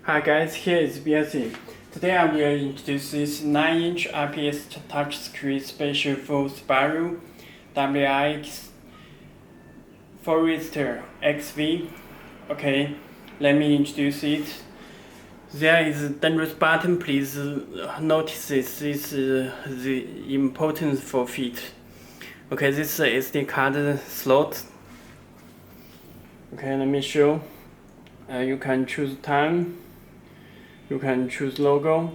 Hi guys, here is Belsee. Today I will introduce this 9-inch IPS touchscreen special for Subaru WRX Forester XV. Okay, let me introduce it. There is a dangerous button. Please notice this is the importance for fit. Okay, this is SD card slot. Okay, let me show. You can choose time. You can choose logo.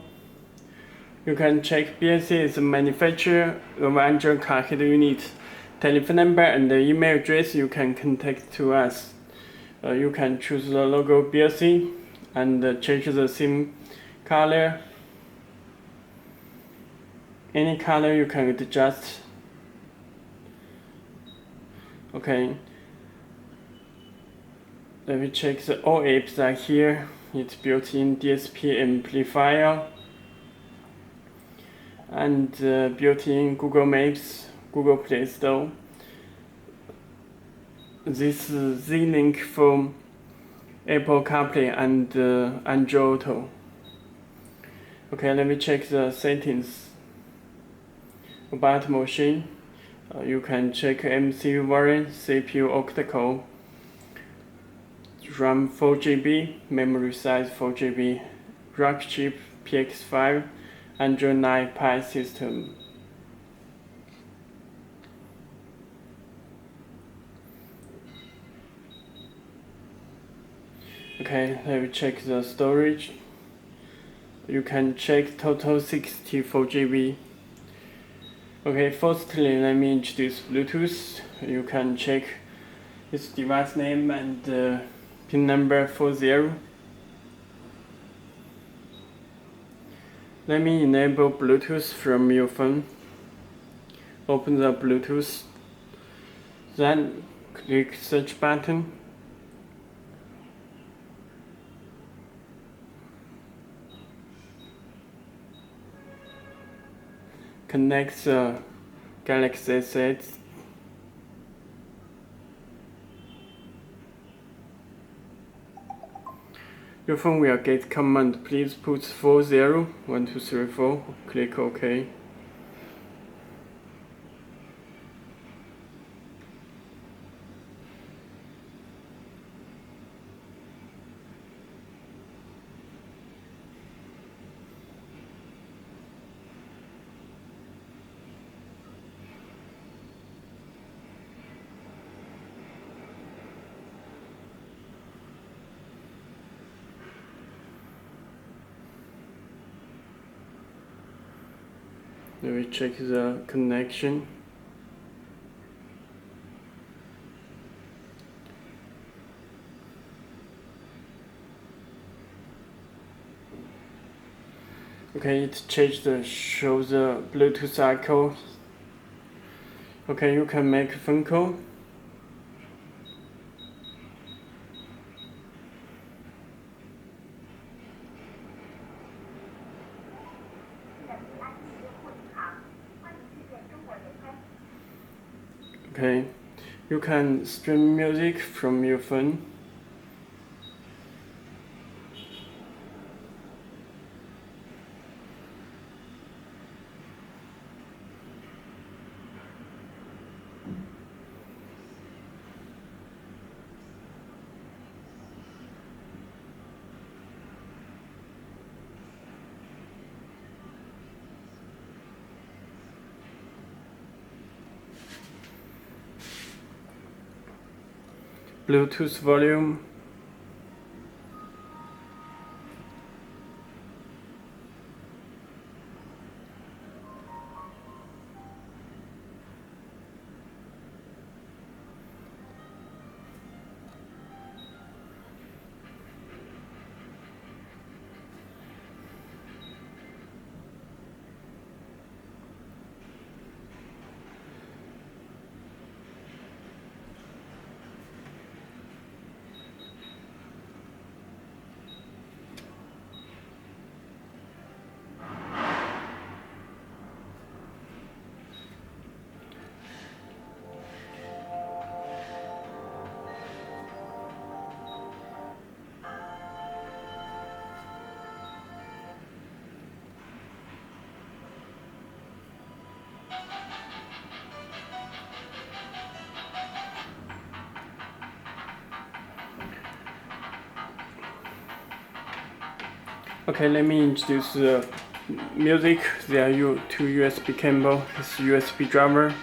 You can check Belsee is the manufacturer of Android car head unit. Telephone number and the email address you can contact to us. You can choose the logo Belsee and change the SIM color. Any color you can adjust. Okay. Let me check the all apps are here. It's built-in DSP amplifier and built-in Google Maps, Google Play Store. This is Z-Link for Apple CarPlay and Android Auto. Okay, let me check the settings. About machine, you can check MCU variant, CPU octa-core, RAM 4GB, memory size 4GB, rack chip PX5, Android 9 Pie system. Okay, let me check the storage. You can check total 64GB. Okay, firstly, let me introduce Bluetooth. You can check this device name and pin number 40. Let me enable Bluetooth from your phone. Open the Bluetooth. Then click search button. Connect the Galaxy S8. Your phone will get command. Please put 401234. Click OK. Let me check the connection. Okay, it changed the show the Bluetooth icon. Okay, you can make a phone call. Okay, you can stream music from your phone. Bluetooth volume. Okay, let me introduce the music. There are two USB cable. It's USB driver.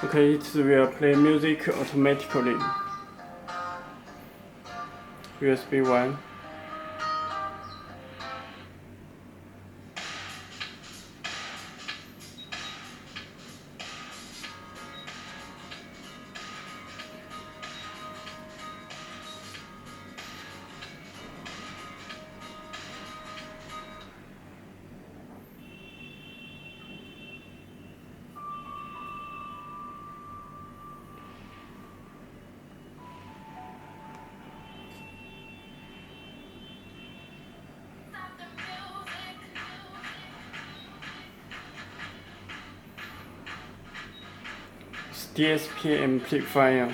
Okay, it will play music automatically. USB 1. DSP amplifier.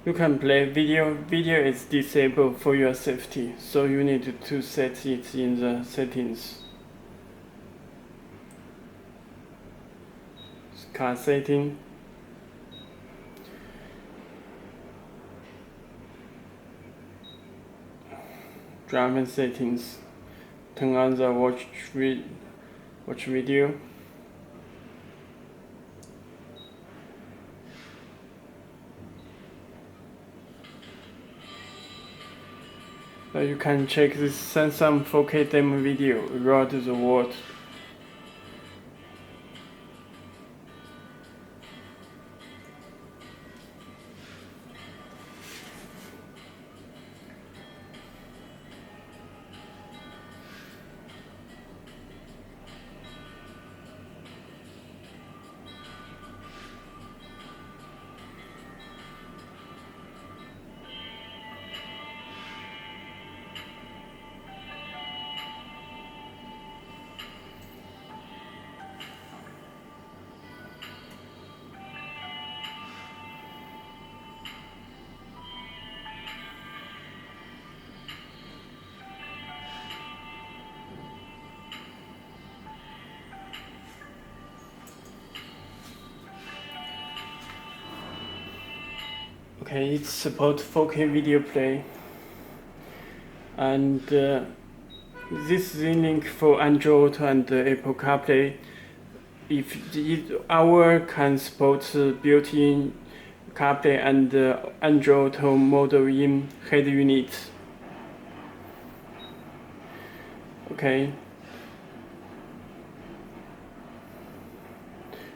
You can play video. Video is disabled for your safety, so you need to set it in the settings. Car setting. Driver settings. Turn on the watch video. You can check this Samsung 4K demo video around the world. Okay, it supports 4K video play, and this is the link for Android Auto and Apple CarPlay. If our can support built-in CarPlay and Android Auto model in head unit. Okay.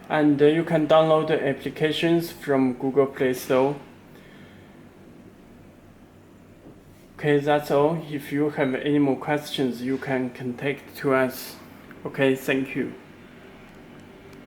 And you can download the applications from Google Play Store. Okay, that's all. If you have any more questions, you can contact to us. Okay, thank you.